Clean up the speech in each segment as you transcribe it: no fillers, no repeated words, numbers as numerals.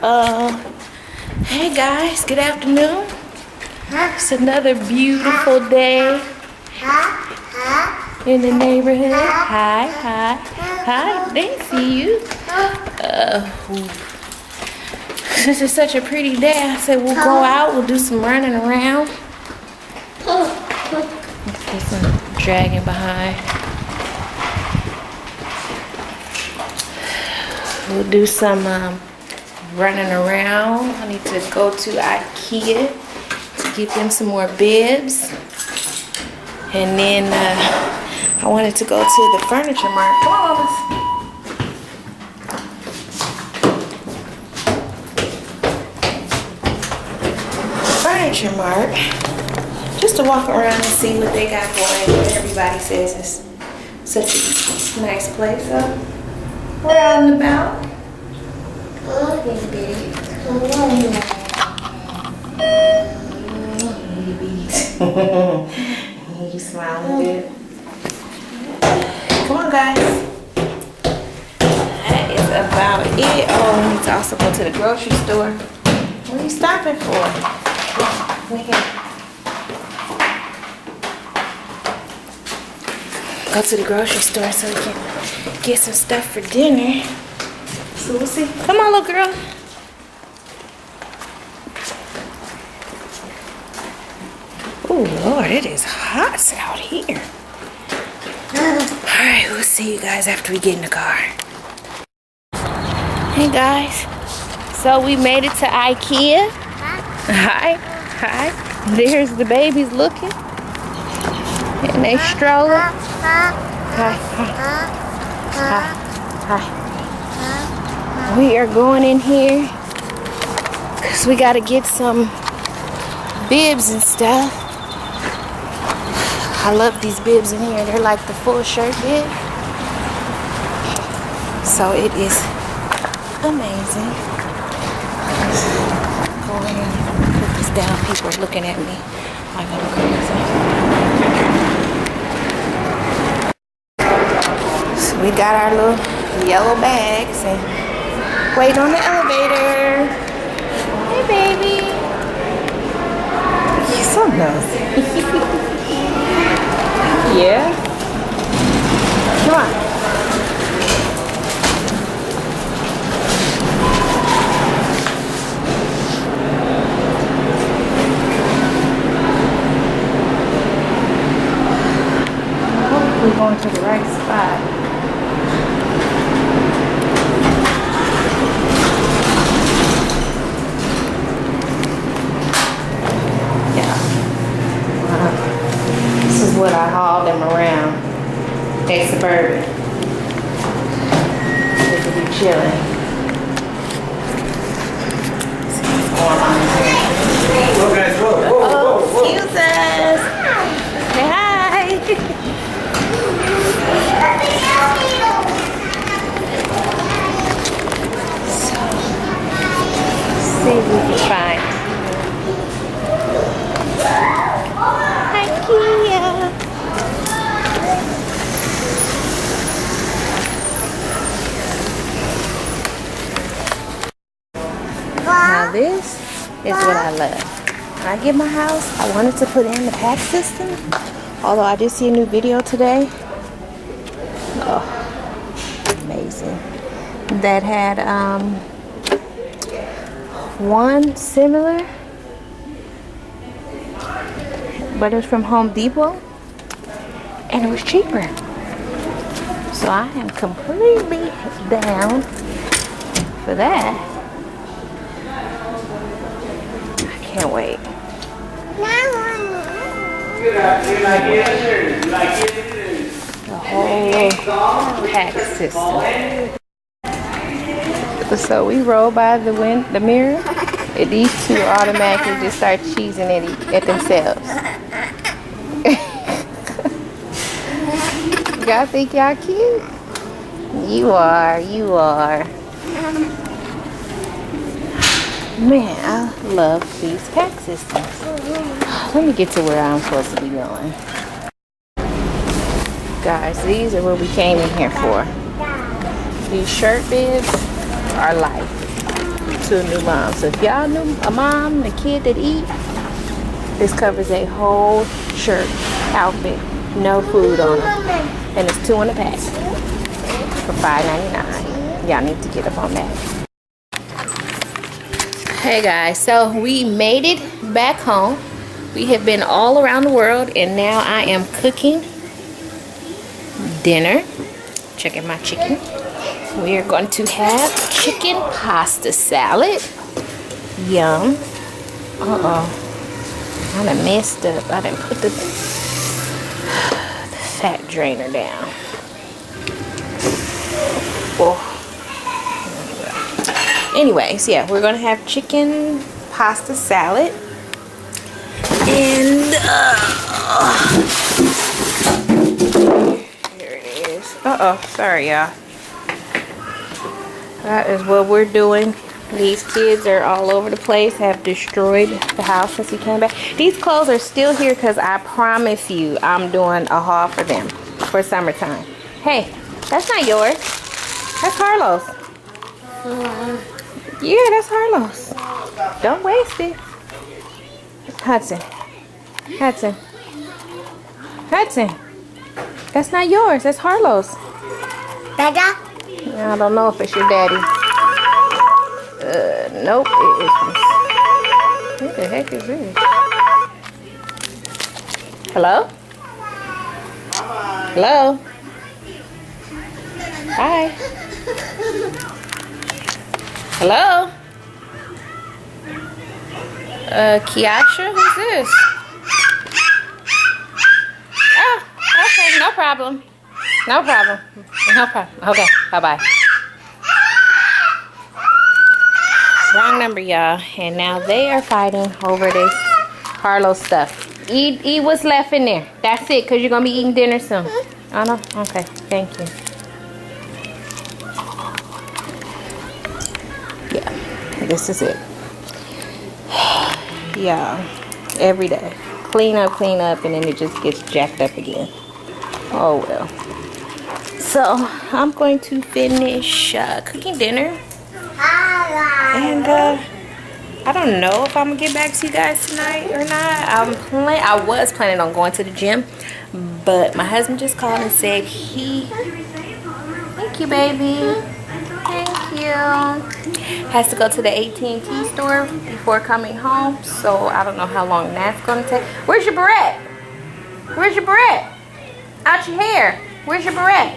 Hey guys, good afternoon. It's another beautiful day in the neighborhood. Hi, they see you. Since it's such a pretty day, I said we'll go out, we'll do some running around. There's some dragging behind. We'll do some running around. I need to go to Ikea to get them some more bibs. And then I wanted to go to the furniture market. Come on, Lois. Furniture mart. Just to walk around and see what they got going. Everybody says it's such a nice place. So we're out and about. You smiling good. Come on, guys. That is about it. Oh, we need to also go to the grocery store. What are you stopping for? Come here. Go to the grocery store so we can get some stuff for dinner. So we'll see. Come on, little girl. Oh, Lord, it is hot out here. Alright, we'll see you guys after we get in the car. Hey, guys. So we made it to Ikea. Hi. There's the babies looking. And they strolling. Hi. We are going in here because we got to get some bibs and stuff. I love these bibs in here. They're like the full shirt bib. So it is amazing. Go ahead and put this down. People are looking at me like I'm crazy. So we got our little yellow bags and wait on the elevator. Hey, baby. You're so nosy. Yeah? Come on. I hope we're going to the right spot. What I haul them around. They Suburban. They could be chilling. See what's going on here. Whoa, guys, whoa. Excuse us. Say hi. So, see if we can find. Now this is what I love. When I get my house, I wanted to put in the pack system. Although I did see a new video today. Oh, amazing. That had one similar, but it was from Home Depot and it was cheaper. So I am completely down for that. Can't wait. The whole pack system. So we roll by the mirror, and these two automatically just start cheesing at themselves. Y'all think y'all cute? You are. Man, I love these pack systems. Let me get to where I'm supposed to be going. Guys, these are what we came in here for. These shirt bibs are life. to a new mom. So if y'all knew a mom and a kid that eat, this covers a whole shirt, outfit, no food on them. And it's 2 in a pack for $5.99. Y'all need to get up on that. Hey guys, so we made it back home. We have been all around the world and now I am cooking dinner. Check out my chicken. We are going to have chicken pasta salad. Yum. I done messed up. I done put the fat drainer down. Oh. Anyways, yeah, we're gonna have chicken pasta salad. And here it is. Sorry y'all. That is what we're doing. These kids are all over the place, have destroyed the house since we came back. These clothes are still here because I promise you I'm doing a haul for them for summertime. Hey, that's not yours. That's Harlow's. Yeah, that's Harlow's. Don't waste it. Hudson. Hudson. Hudson. That's not yours. That's Harlow's. Dada? I don't know if it's your daddy. Nope, it isn't. What the heck is this? Hello? Hello? Hi. Hello? Kiasha? Who's this? Oh, okay, no problem. No problem. No problem. Okay, bye-bye. Wrong number, y'all. And now they are fighting over this Harlow stuff. Eat what's left in there. That's it, because you're going to be eating dinner soon. Oh, no? Okay, thank you. Yeah, this is it. Yeah, every day. Clean up, and then it just gets jacked up again. Oh, well. So, I'm going to finish cooking dinner. And I don't know if I'm gonna get back to you guys tonight or not. I was planning on going to the gym, but my husband just called and said thank you, baby. Thank you. Has to go to the AT&T store before coming home, so I don't know how long that's gonna take. Where's your barrette? Where's your barrette? Out your hair. Where's your barrette?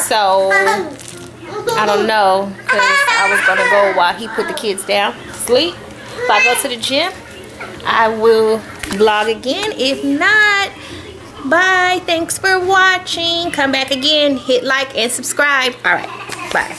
So I don't know, because I was going to go while he put the kids down sleep. If I go to the gym, I will vlog again. If not, bye. Thanks for watching. Come back again. Hit like and subscribe. All right. Bye.